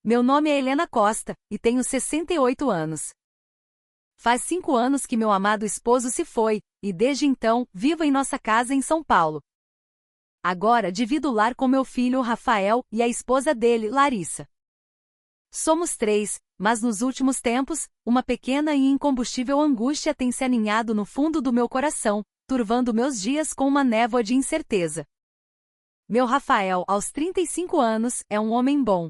Meu nome é Helena Costa, e tenho 68 anos. Faz 5 anos que meu amado esposo se foi, e desde então, vivo em nossa casa em São Paulo. Agora divido o lar com meu filho Rafael e a esposa dele, Larissa. Somos 3, mas nos últimos tempos, uma pequena e incombustível angústia tem se aninhado no fundo do meu coração, turvando meus dias com uma névoa de incerteza. Meu Rafael, aos 35 anos, é um homem bom.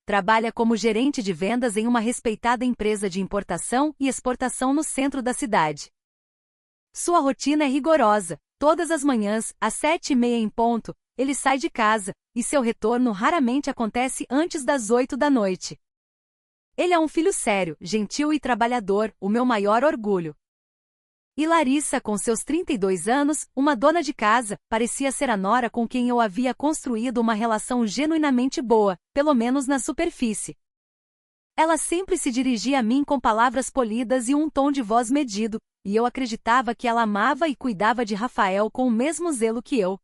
Trabalha como gerente de vendas em uma respeitada empresa de importação e exportação no centro da cidade. Sua rotina é rigorosa. Todas as manhãs, às 7h30 em ponto, ele sai de casa, e seu retorno raramente acontece antes das 8 da noite. Ele é um filho sério, gentil e trabalhador, o meu maior orgulho. E Larissa, com seus 32 anos, uma dona de casa, parecia ser a nora com quem eu havia construído uma relação genuinamente boa, pelo menos na superfície. Ela sempre se dirigia a mim com palavras polidas e um tom de voz medido, e eu acreditava que ela amava e cuidava de Rafael com o mesmo zelo que eu.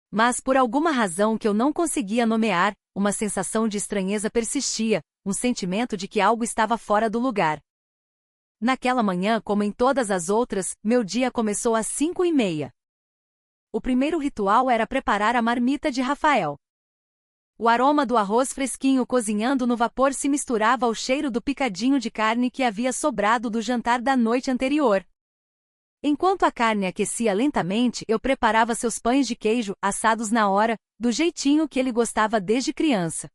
Mas por alguma razão que eu não conseguia nomear, uma sensação de estranheza persistia, um sentimento de que algo estava fora do lugar. Naquela manhã, como em todas as outras, meu dia começou às 5h30. O primeiro ritual era preparar a marmita de Rafael. O aroma do arroz fresquinho cozinhando no vapor se misturava ao cheiro do picadinho de carne que havia sobrado do jantar da noite anterior. Enquanto a carne aquecia lentamente, eu preparava seus pães de queijo, assados na hora, do jeitinho que ele gostava desde criança.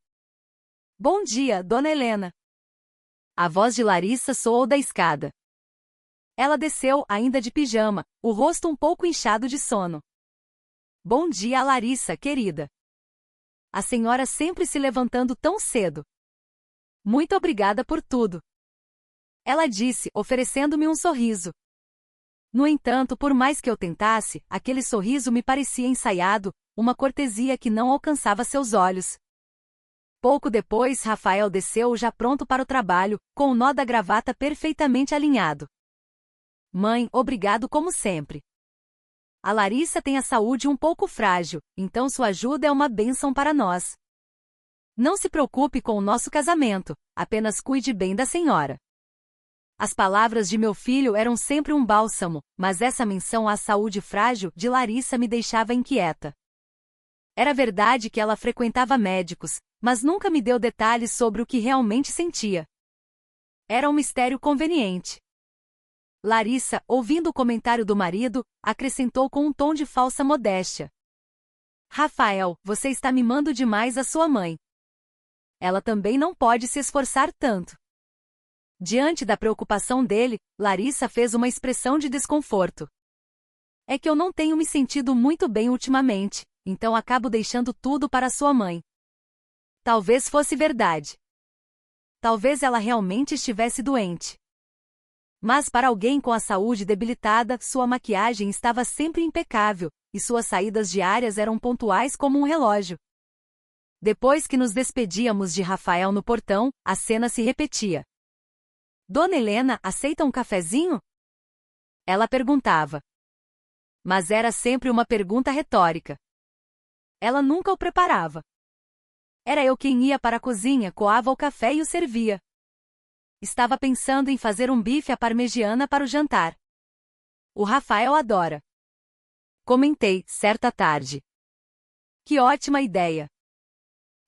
Bom dia, Dona Helena. A voz de Larissa soou da escada. Ela desceu, ainda de pijama, o rosto um pouco inchado de sono. Bom dia, Larissa, querida. A senhora sempre se levantando tão cedo. Muito obrigada por tudo. Ela disse, oferecendo-me um sorriso. No entanto, por mais que eu tentasse, aquele sorriso me parecia ensaiado, uma cortesia que não alcançava seus olhos. Pouco depois, Rafael desceu já pronto para o trabalho, com o nó da gravata perfeitamente alinhado. Mãe, obrigado como sempre. A Larissa tem a saúde um pouco frágil, então sua ajuda é uma bênção para nós. Não se preocupe com o nosso casamento, apenas cuide bem da senhora. As palavras de meu filho eram sempre um bálsamo, mas essa menção à saúde frágil de Larissa me deixava inquieta. Era verdade que ela frequentava médicos, mas nunca me deu detalhes sobre o que realmente sentia. Era um mistério conveniente. Larissa, ouvindo o comentário do marido, acrescentou com um tom de falsa modéstia. Rafael, você está mimando demais a sua mãe. Ela também não pode se esforçar tanto. Diante da preocupação dele, Larissa fez uma expressão de desconforto. É que eu não tenho me sentido muito bem ultimamente, então acabo deixando tudo para sua mãe. Talvez fosse verdade. Talvez ela realmente estivesse doente. Mas para alguém com a saúde debilitada, sua maquiagem estava sempre impecável, e suas saídas diárias eram pontuais como um relógio. Depois que nos despedíamos de Rafael no portão, a cena se repetia. Dona Helena, aceita um cafezinho? Ela perguntava. Mas era sempre uma pergunta retórica. Ela nunca o preparava. Era eu quem ia para a cozinha, coava o café e o servia. Estava pensando em fazer um bife à parmegiana para o jantar. O Rafael adora. Comentei, certa tarde. Que ótima ideia.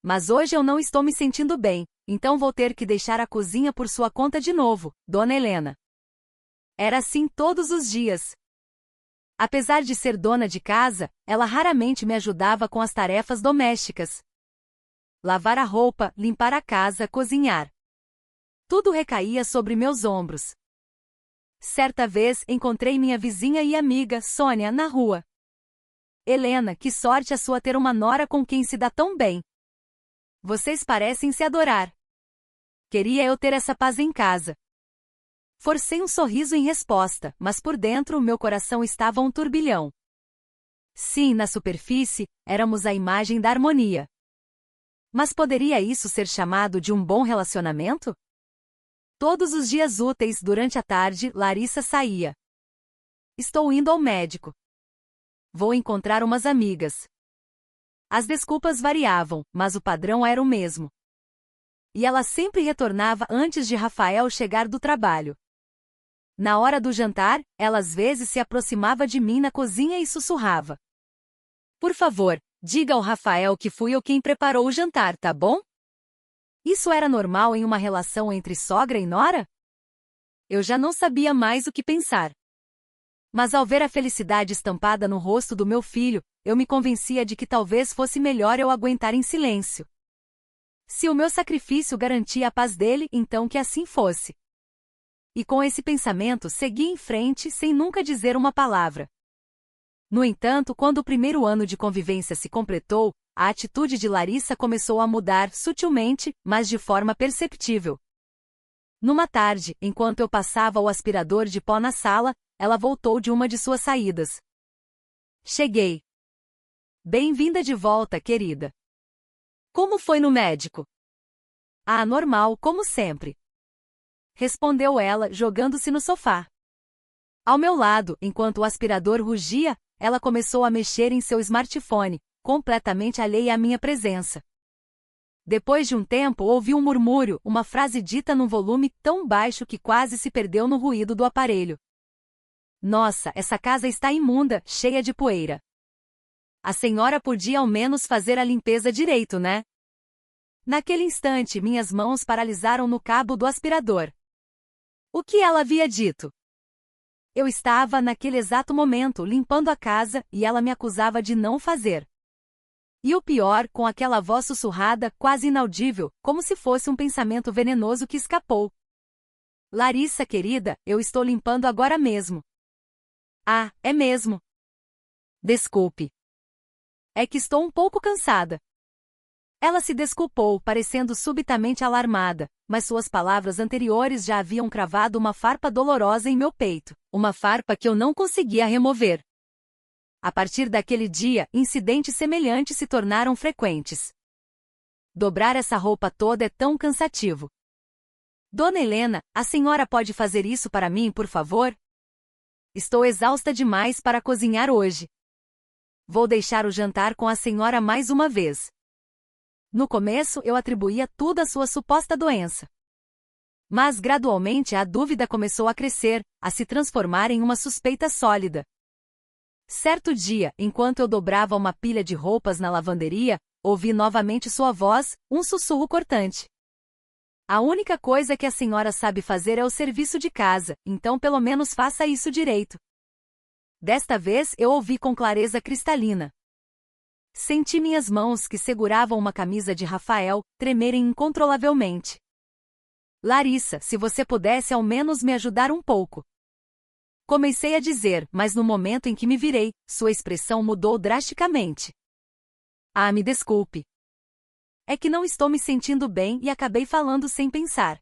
Mas hoje eu não estou me sentindo bem, então vou ter que deixar a cozinha por sua conta de novo, Dona Helena. Era assim todos os dias. Apesar de ser dona de casa, ela raramente me ajudava com as tarefas domésticas. Lavar a roupa, limpar a casa, cozinhar. Tudo recaía sobre meus ombros. Certa vez, encontrei minha vizinha e amiga, Sônia, na rua. Helena, que sorte a sua ter uma nora com quem se dá tão bem. Vocês parecem se adorar. Queria eu ter essa paz em casa. Forcei um sorriso em resposta, mas por dentro meu coração estava um turbilhão. Sim, na superfície, éramos a imagem da harmonia. Mas poderia isso ser chamado de um bom relacionamento? Todos os dias úteis durante a tarde, Larissa saía. Estou indo ao médico. Vou encontrar umas amigas. As desculpas variavam, mas o padrão era o mesmo. e ela sempre retornava antes de Rafael chegar do trabalho. Na hora do jantar, ela às vezes se aproximava de mim na cozinha e sussurrava: "Por favor, diga ao Rafael que fui eu quem preparou o jantar, tá bom?" Isso era normal em uma relação entre sogra e nora? Eu já não sabia mais o que pensar. Mas ao ver a felicidade estampada no rosto do meu filho, eu me convencia de que talvez fosse melhor eu aguentar em silêncio. Se o meu sacrifício garantia a paz dele, então que assim fosse. E com esse pensamento segui em frente sem nunca dizer uma palavra. No entanto, quando o primeiro ano de convivência se completou, a atitude de Larissa começou a mudar sutilmente, mas de forma perceptível. Numa tarde, enquanto eu passava o aspirador de pó na sala, ela voltou de uma de suas saídas. Cheguei. Bem-vinda de volta, querida. Como foi no médico? Ah, normal, como sempre. Respondeu ela, jogando-se no sofá. Ao meu lado, enquanto o aspirador rugia, ela começou a mexer em seu smartphone, completamente alheia à minha presença. Depois de um tempo ouvi um murmúrio, uma frase dita num volume tão baixo que quase se perdeu no ruído do aparelho. Nossa, essa casa está imunda, cheia de poeira. A senhora podia ao menos fazer a limpeza direito, né? Naquele instante, minhas mãos paralisaram no cabo do aspirador. O que ela havia dito? Eu estava, naquele exato momento, limpando a casa e ela me acusava de não fazer. E o pior, com aquela voz sussurrada, quase inaudível, como se fosse um pensamento venenoso que escapou. Larissa, querida, eu estou limpando agora mesmo. Ah, é mesmo? Desculpe. É que estou um pouco cansada. Ela se desculpou, parecendo subitamente alarmada, mas suas palavras anteriores já haviam cravado uma farpa dolorosa em meu peito, uma farpa que eu não conseguia remover. A partir daquele dia, incidentes semelhantes se tornaram frequentes. Dobrar essa roupa toda é tão cansativo. Dona Helena, a senhora pode fazer isso para mim, por favor? Estou exausta demais para cozinhar hoje. Vou deixar o jantar com a senhora mais uma vez. No começo, eu atribuía tudo à sua suposta doença. Mas gradualmente a dúvida começou a crescer, a se transformar em uma suspeita sólida. Certo dia, enquanto eu dobrava uma pilha de roupas na lavanderia, ouvi novamente sua voz, um sussurro cortante. A única coisa que a senhora sabe fazer é o serviço de casa, então pelo menos faça isso direito. Desta vez eu ouvi com clareza cristalina. Senti minhas mãos que seguravam uma camisa de Rafael tremerem incontrolavelmente. Larissa, se você pudesse ao menos me ajudar um pouco. Comecei a dizer, mas no momento em que me virei, sua expressão mudou drasticamente. Ah, me desculpe. É que não estou me sentindo bem e acabei falando sem pensar.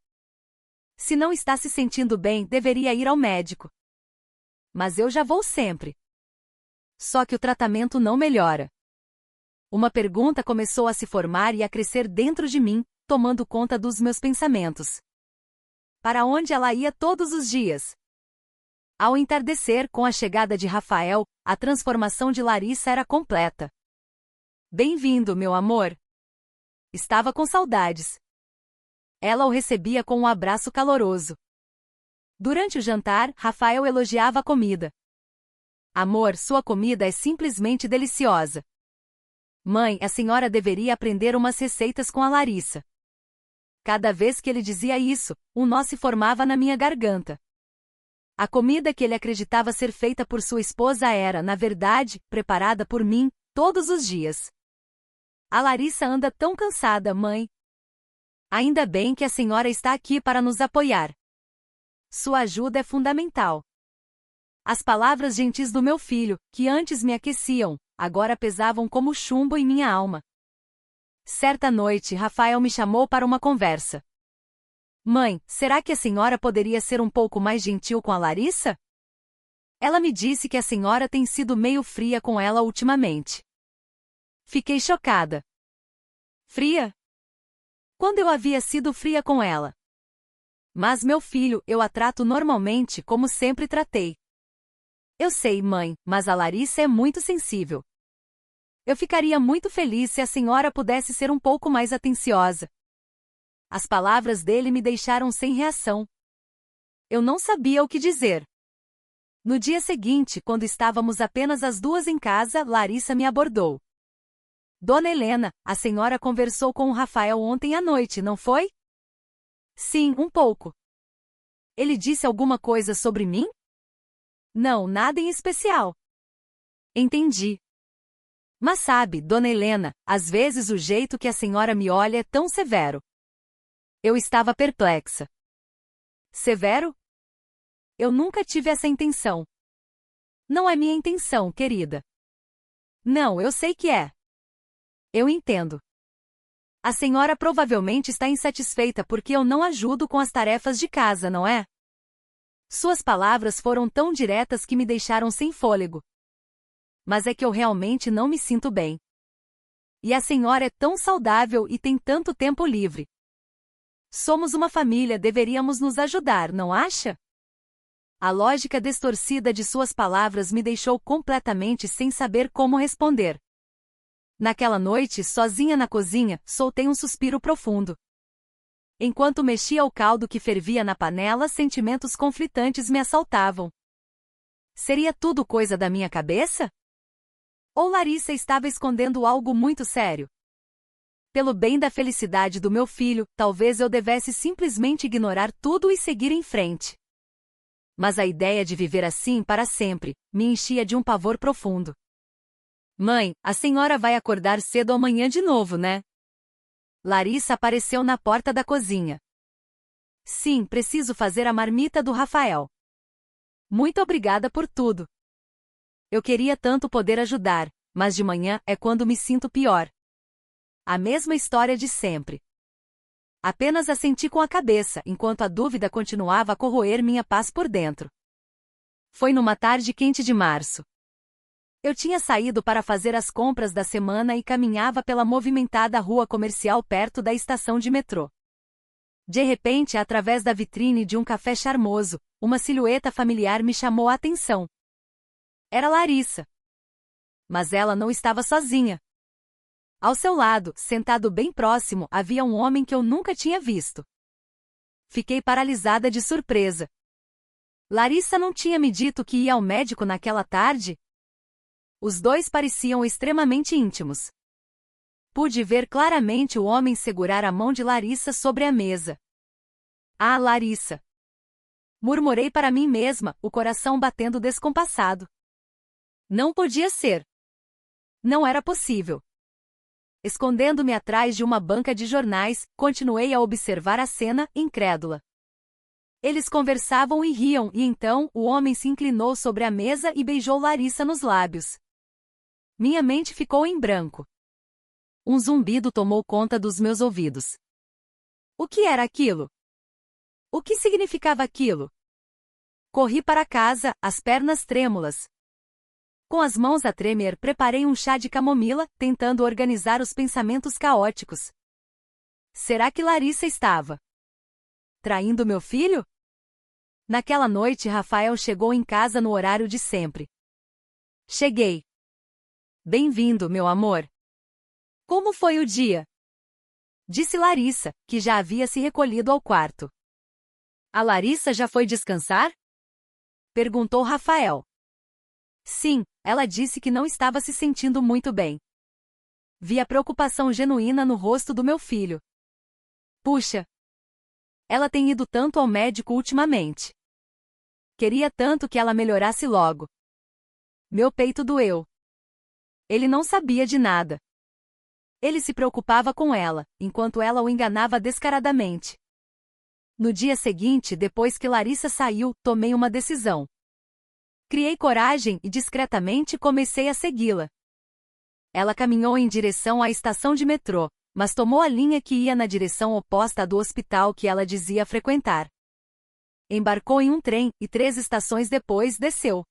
Se não está se sentindo bem, deveria ir ao médico. Mas eu já vou sempre. Só que o tratamento não melhora. Uma pergunta começou a se formar e a crescer dentro de mim, tomando conta dos meus pensamentos. Para onde ela ia todos os dias? Ao entardecer, com a chegada de Rafael, a transformação de Larissa era completa. Bem-vindo, meu amor. Estava com saudades. Ela o recebia com um abraço caloroso. Durante o jantar, Rafael elogiava a comida. Amor, sua comida é simplesmente deliciosa. Mãe, a senhora deveria aprender umas receitas com a Larissa. Cada vez que ele dizia isso, um nó se formava na minha garganta. A comida que ele acreditava ser feita por sua esposa era, na verdade, preparada por mim, todos os dias. A Larissa anda tão cansada, mãe. Ainda bem que a senhora está aqui para nos apoiar. Sua ajuda é fundamental. As palavras gentis do meu filho, que antes me aqueciam, agora pesavam como chumbo em minha alma. Certa noite, Rafael me chamou para uma conversa. Mãe, será que a senhora poderia ser um pouco mais gentil com a Larissa? Ela me disse que a senhora tem sido meio fria com ela ultimamente. Fiquei chocada. Fria? Quando eu havia sido fria com ela? Mas meu filho, eu a trato normalmente como sempre tratei. Eu sei, mãe, mas a Larissa é muito sensível. Eu ficaria muito feliz se a senhora pudesse ser um pouco mais atenciosa. As palavras dele me deixaram sem reação. Eu não sabia o que dizer. No dia seguinte, quando estávamos apenas as duas em casa, Larissa me abordou. Dona Helena, a senhora conversou com o Rafael ontem à noite, não foi? Sim, um pouco. Ele disse alguma coisa sobre mim? Não, nada em especial. Entendi. Mas sabe, Dona Helena, às vezes o jeito que a senhora me olha é tão severo. Eu estava perplexa. Severo? Eu nunca tive essa intenção. Não é minha intenção, querida. Não, eu sei que é. Eu entendo. A senhora provavelmente está insatisfeita porque eu não ajudo com as tarefas de casa, não é? Suas palavras foram tão diretas que me deixaram sem fôlego. Mas é que eu realmente não me sinto bem. E a senhora é tão saudável e tem tanto tempo livre. Somos uma família, deveríamos nos ajudar, não acha? A lógica distorcida de suas palavras me deixou completamente sem saber como responder. Naquela noite, sozinha na cozinha, soltei um suspiro profundo. Enquanto mexia o caldo que fervia na panela, sentimentos conflitantes me assaltavam. Seria tudo coisa da minha cabeça? Ou Larissa estava escondendo algo muito sério? Pelo bem da felicidade do meu filho, talvez eu devesse simplesmente ignorar tudo e seguir em frente. Mas a ideia de viver assim para sempre me enchia de um pavor profundo. Mãe, a senhora vai acordar cedo amanhã de novo, né? Larissa apareceu na porta da cozinha. Sim, preciso fazer a marmita do Rafael. Muito obrigada por tudo. Eu queria tanto poder ajudar, mas de manhã é quando me sinto pior. A mesma história de sempre. Apenas assenti com a cabeça, enquanto a dúvida continuava a corroer minha paz por dentro. Foi numa tarde quente de março. Eu tinha saído para fazer as compras da semana e caminhava pela movimentada rua comercial perto da estação de metrô. De repente, através da vitrine de um café charmoso, uma silhueta familiar me chamou a atenção. Era Larissa. Mas ela não estava sozinha. Ao seu lado, sentado bem próximo, havia um homem que eu nunca tinha visto. Fiquei paralisada de surpresa. Larissa não tinha me dito que ia ao médico naquela tarde? Os dois pareciam extremamente íntimos. Pude ver claramente o homem segurar a mão de Larissa sobre a mesa. Ah, Larissa! Murmurei para mim mesma, o coração batendo descompassado. Não podia ser. Não era possível. Escondendo-me atrás de uma banca de jornais, continuei a observar a cena, incrédula. Eles conversavam e riam, e então o homem se inclinou sobre a mesa e beijou Larissa nos lábios. Minha mente ficou em branco. Um zumbido tomou conta dos meus ouvidos. O que era aquilo? O que significava aquilo? Corri para casa, as pernas trêmulas. Com as mãos a tremer, preparei um chá de camomila, tentando organizar os pensamentos caóticos. Será que Larissa estava traindo meu filho? Naquela noite, Rafael chegou em casa no horário de sempre. Cheguei. Bem-vindo, meu amor. Como foi o dia? Disse Larissa, que já havia se recolhido ao quarto. A Larissa já foi descansar? Perguntou Rafael. Sim, ela disse que não estava se sentindo muito bem. Vi a preocupação genuína no rosto do meu filho. Puxa! Ela tem ido tanto ao médico ultimamente. Queria tanto que ela melhorasse logo. Meu peito doeu. Ele não sabia de nada. Ele se preocupava com ela, enquanto ela o enganava descaradamente. No dia seguinte, depois que Larissa saiu, tomei uma decisão. Criei coragem e discretamente comecei a segui-la. Ela caminhou em direção à estação de metrô, mas tomou a linha que ia na direção oposta à do hospital que ela dizia frequentar. Embarcou em um trem e 3 estações depois desceu.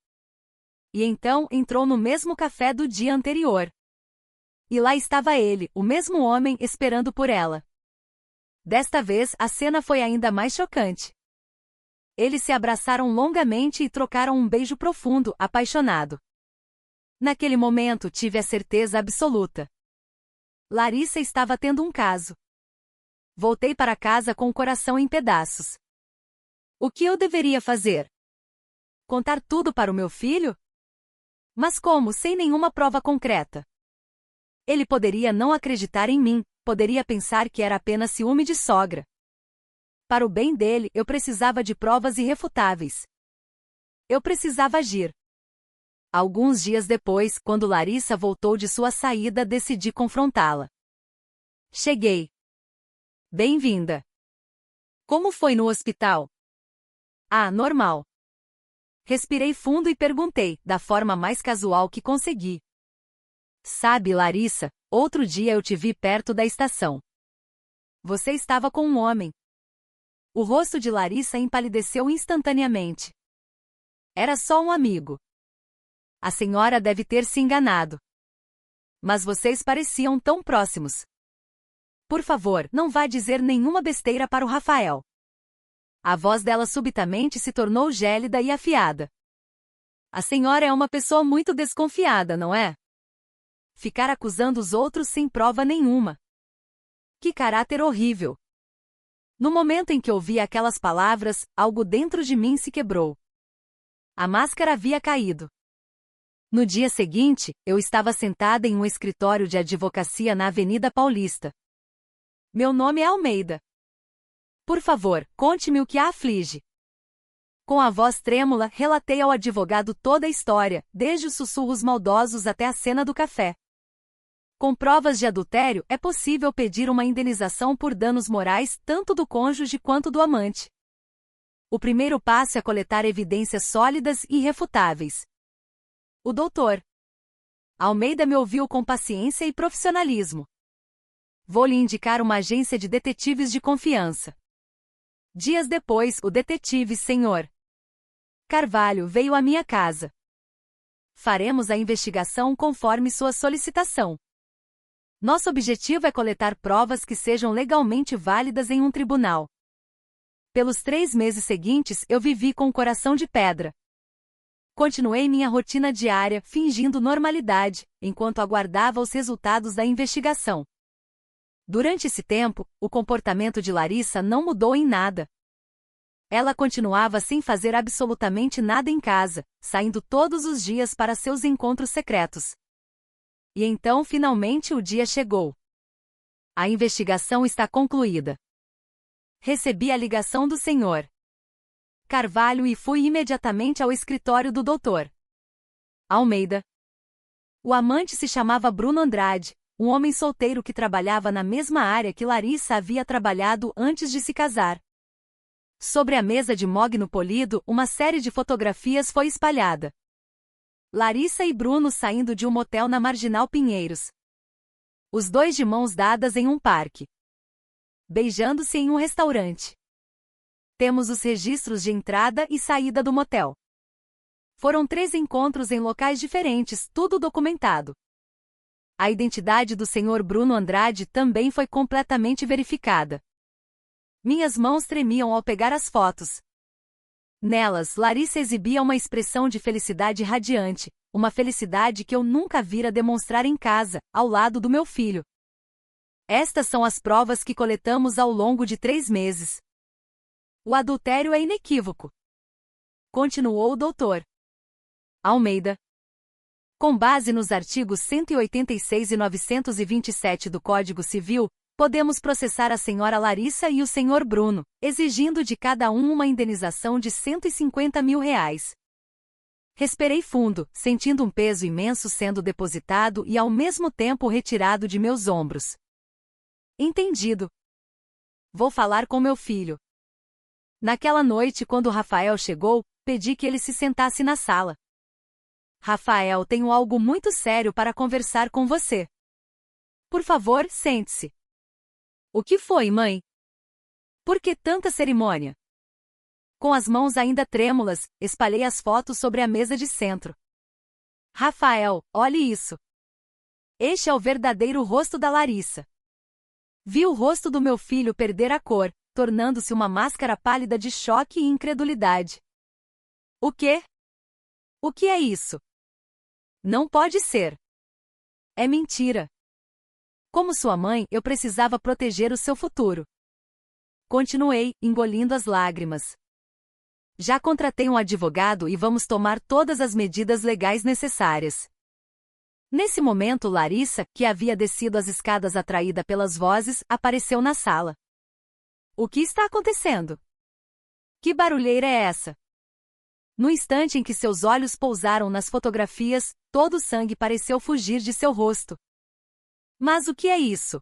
E então entrou no mesmo café do dia anterior. E lá estava ele, o mesmo homem, esperando por ela. Desta vez, a cena foi ainda mais chocante. Eles se abraçaram longamente e trocaram um beijo profundo, apaixonado. Naquele momento tive a certeza absoluta. Larissa estava tendo um caso. Voltei para casa com o coração em pedaços. O que eu deveria fazer? Contar tudo para o meu filho? Mas como, sem nenhuma prova concreta? Ele poderia não acreditar em mim, poderia pensar que era apenas ciúme de sogra. Para o bem dele, eu precisava de provas irrefutáveis. Eu precisava agir. Alguns dias depois, quando Larissa voltou de sua saída, decidi confrontá-la. Cheguei. Bem-vinda. Como foi no hospital? Ah, normal. Respirei fundo e perguntei, da forma mais casual que consegui. Sabe, Larissa, outro dia eu te vi perto da estação. Você estava com um homem. O rosto de Larissa empalideceu instantaneamente. Era só um amigo. A senhora deve ter se enganado. Mas vocês pareciam tão próximos. Por favor, não vá dizer nenhuma besteira para o Rafael. A voz dela subitamente se tornou gélida e afiada. A senhora é uma pessoa muito desconfiada, não é? Ficar acusando os outros sem prova nenhuma. Que caráter horrível! No momento em que ouvi aquelas palavras, algo dentro de mim se quebrou. A máscara havia caído. No dia seguinte, eu estava sentada em um escritório de advocacia na Avenida Paulista. Meu nome é Almeida. Por favor, conte-me o que a aflige. Com a voz trêmula, relatei ao advogado toda a história, desde os sussurros maldosos até a cena do café. Com provas de adultério, é possível pedir uma indenização por danos morais tanto do cônjuge quanto do amante. O primeiro passo é coletar evidências sólidas e irrefutáveis. O doutor Almeida me ouviu com paciência e profissionalismo. Vou lhe indicar uma agência de detetives de confiança. Dias depois, o detetive Sr. Carvalho veio à minha casa. Faremos a investigação conforme sua solicitação. Nosso objetivo é coletar provas que sejam legalmente válidas em um tribunal. Pelos 3 meses seguintes, eu vivi com o coração de pedra. Continuei minha rotina diária, fingindo normalidade, enquanto aguardava os resultados da investigação. Durante esse tempo, o comportamento de Larissa não mudou em nada. Ela continuava sem fazer absolutamente nada em casa, saindo todos os dias para seus encontros secretos. E então, finalmente, o dia chegou. A investigação está concluída. Recebi a ligação do Sr. Carvalho e fui imediatamente ao escritório do Dr. Almeida. O amante se chamava Bruno Andrade, um homem solteiro que trabalhava na mesma área que Larissa havia trabalhado antes de se casar. Sobre a mesa de mogno polido, uma série de fotografias foi espalhada. Larissa e Bruno saindo de um motel na Marginal Pinheiros. Os dois de mãos dadas em um parque. Beijando-se em um restaurante. Temos os registros de entrada e saída do motel. Foram 3 encontros em locais diferentes, tudo documentado. A identidade do Sr. Bruno Andrade também foi completamente verificada. Minhas mãos tremiam ao pegar as fotos. Nelas, Larissa exibia uma expressão de felicidade radiante, uma felicidade que eu nunca vira demonstrar em casa, ao lado do meu filho. Estas são as provas que coletamos ao longo de 3 meses. O adultério é inequívoco. Continuou o Dr. Almeida. Com base nos artigos 186 e 927 do Código Civil, podemos processar a senhora Larissa e o senhor Bruno, exigindo de cada um uma indenização de R$ 150 mil. Respirei fundo, sentindo um peso imenso sendo depositado e ao mesmo tempo retirado de meus ombros. Entendido. Vou falar com meu filho. Naquela noite, quando Rafael chegou, pedi que ele se sentasse na sala. Rafael, tenho algo muito sério para conversar com você. Por favor, sente-se. O que foi, mãe? Por que tanta cerimônia? Com as mãos ainda trêmulas, espalhei as fotos sobre a mesa de centro. Rafael, olhe isso. Este é o verdadeiro rosto da Larissa. Vi o rosto do meu filho perder a cor, tornando-se uma máscara pálida de choque e incredulidade. O quê? O que é isso? Não pode ser. É mentira. Como sua mãe, eu precisava proteger o seu futuro. Continuei, engolindo as lágrimas. Já contratei um advogado e vamos tomar todas as medidas legais necessárias. Nesse momento, Larissa, que havia descido as escadas atraída pelas vozes, apareceu na sala. O que está acontecendo? Que barulheira é essa? No instante em que seus olhos pousaram nas fotografias, todo o sangue pareceu fugir de seu rosto. Mas o que é isso?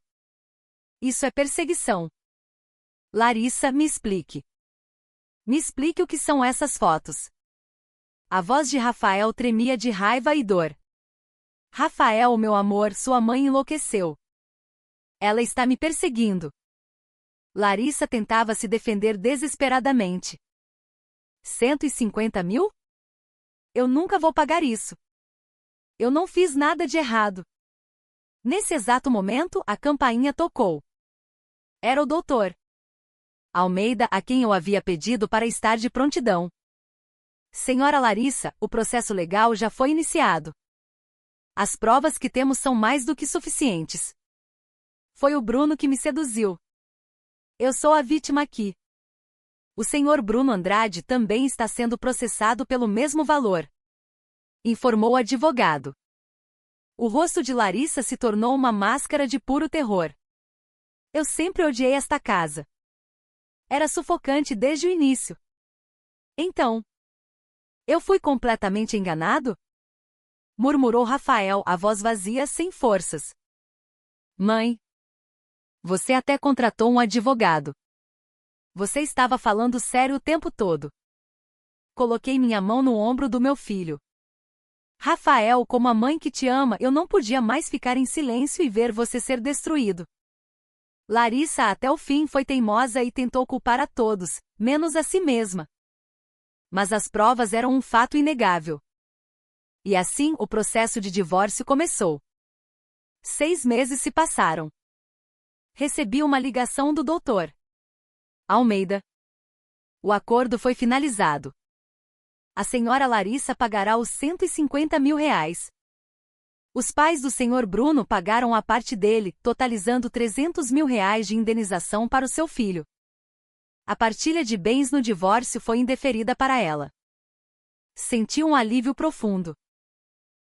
Isso é perseguição. Larissa, me explique. Me explique o que são essas fotos. A voz de Rafael tremia de raiva e dor. Rafael, meu amor, sua mãe enlouqueceu. Ela está me perseguindo. Larissa tentava se defender desesperadamente. 150 mil? Eu nunca vou pagar isso. Eu não fiz nada de errado. Nesse exato momento, a campainha tocou. Era o doutor Almeida, a quem eu havia pedido para estar de prontidão. Senhora Larissa, o processo legal já foi iniciado. As provas que temos são mais do que suficientes. Foi o Bruno que me seduziu. Eu sou a vítima aqui. O senhor Bruno Andrade também está sendo processado pelo mesmo valor, informou o advogado. O rosto de Larissa se tornou uma máscara de puro terror. Eu sempre odiei esta casa. Era sufocante desde o início. Então, eu fui completamente enganado? Murmurou Rafael, a voz vazia, sem forças. Mãe, você até contratou um advogado. Você estava falando sério o tempo todo. Coloquei minha mão no ombro do meu filho. Rafael, como a mãe que te ama, eu não podia mais ficar em silêncio e ver você ser destruído. Larissa até o fim foi teimosa e tentou culpar a todos, menos a si mesma. Mas as provas eram um fato inegável. E assim o processo de divórcio começou. 6 meses se passaram. Recebi uma ligação do Dr. Almeida. O acordo foi finalizado. A senhora Larissa pagará os 150 mil reais. Os pais do senhor Bruno pagaram a parte dele, totalizando 300 mil reais de indenização para o seu filho. A partilha de bens no divórcio foi indeferida para ela. Senti um alívio profundo.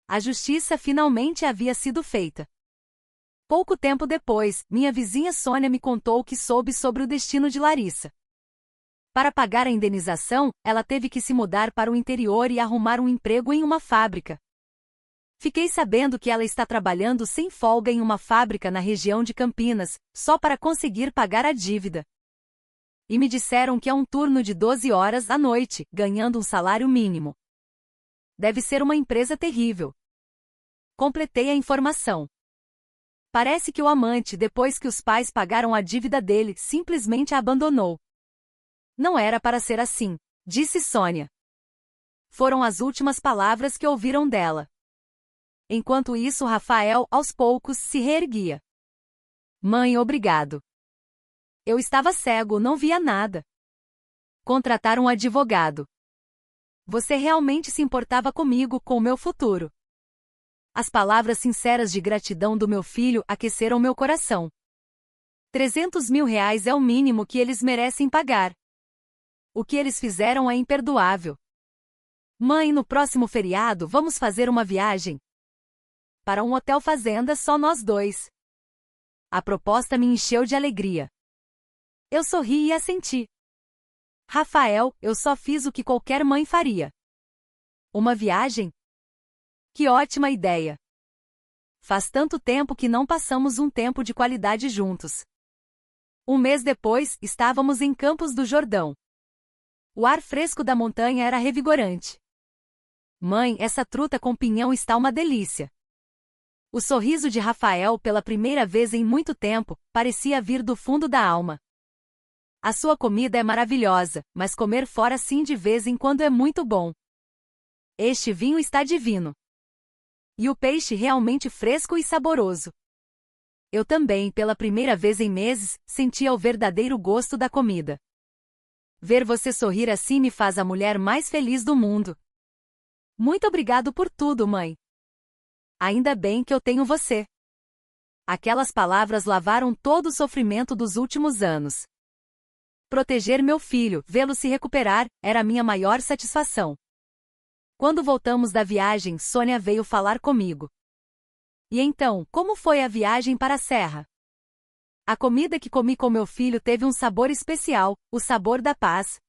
A justiça finalmente havia sido feita. Pouco tempo depois, minha vizinha Sônia me contou que soube sobre o destino de Larissa. Para pagar a indenização, ela teve que se mudar para o interior e arrumar um emprego em uma fábrica. Fiquei sabendo que ela está trabalhando sem folga em uma fábrica na região de Campinas, só para conseguir pagar a dívida. E me disseram que é um turno de 12 horas à noite, ganhando um salário mínimo. Deve ser uma empresa terrível. Completei a informação. Parece que o amante, depois que os pais pagaram a dívida dele, simplesmente a abandonou. Não era para ser assim, disse Sônia. Foram as últimas palavras que ouviram dela. Enquanto isso, Rafael, aos poucos, se reerguia. Mãe, obrigado. Eu estava cego, não via nada. Contratar um advogado. Você realmente se importava comigo, com o meu futuro. As palavras sinceras de gratidão do meu filho aqueceram meu coração. 300 mil reais é o mínimo que eles merecem pagar. O que eles fizeram é imperdoável. Mãe, no próximo feriado vamos fazer uma viagem para um hotel fazenda só nós dois. A proposta me encheu de alegria. Eu sorri e assenti. Rafael, eu só fiz o que qualquer mãe faria. Uma viagem? Que ótima ideia! Faz tanto tempo que não passamos um tempo de qualidade juntos. Um mês depois, estávamos em Campos do Jordão. O ar fresco da montanha era revigorante. Mãe, essa truta com pinhão está uma delícia. O sorriso de Rafael, pela primeira vez em muito tempo, parecia vir do fundo da alma. A sua comida é maravilhosa, mas comer fora sim de vez em quando é muito bom. Este vinho está divino. E o peixe realmente fresco e saboroso. Eu também, pela primeira vez em meses, sentia o verdadeiro gosto da comida. Ver você sorrir assim me faz a mulher mais feliz do mundo. Muito obrigado por tudo, mãe. Ainda bem que eu tenho você. Aquelas palavras lavaram todo o sofrimento dos últimos anos. Proteger meu filho, vê-lo se recuperar, era a minha maior satisfação. Quando voltamos da viagem, Sônia veio falar comigo. E então, como foi a viagem para a serra? A comida que comi com meu filho teve um sabor especial, o sabor da paz.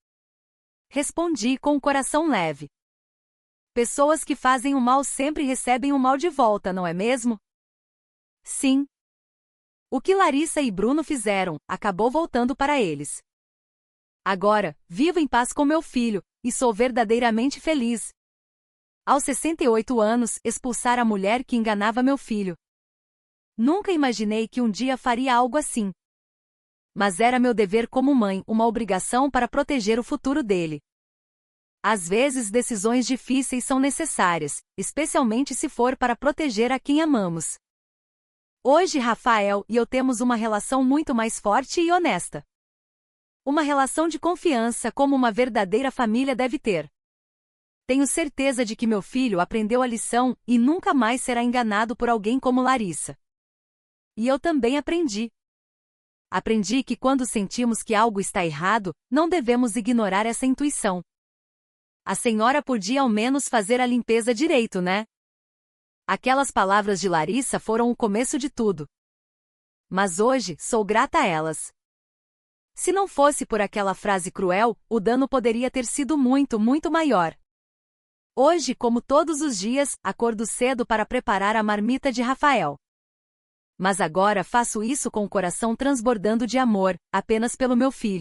Respondi com o coração leve. Pessoas que fazem o mal sempre recebem o mal de volta, não é mesmo? Sim. O que Larissa e Bruno fizeram, acabou voltando para eles. Agora, vivo em paz com meu filho, e sou verdadeiramente feliz. Aos 68 anos, expulsar a mulher que enganava meu filho. Nunca imaginei que um dia faria algo assim. Mas era meu dever como mãe, uma obrigação para proteger o futuro dele. Às vezes decisões difíceis são necessárias, especialmente se for para proteger a quem amamos. Hoje Rafael e eu temos uma relação muito mais forte e honesta. Uma relação de confiança como uma verdadeira família deve ter. Tenho certeza de que meu filho aprendeu a lição e nunca mais será enganado por alguém como Larissa. E eu também aprendi. Aprendi que quando sentimos que algo está errado, não devemos ignorar essa intuição. A senhora podia ao menos fazer a limpeza direito, né? Aquelas palavras de Larissa foram o começo de tudo. Mas hoje, sou grata a elas. Se não fosse por aquela frase cruel, o dano poderia ter sido muito, muito maior. Hoje, como todos os dias, acordo cedo para preparar a marmita de Rafael. Mas agora faço isso com o coração transbordando de amor, apenas pelo meu filho.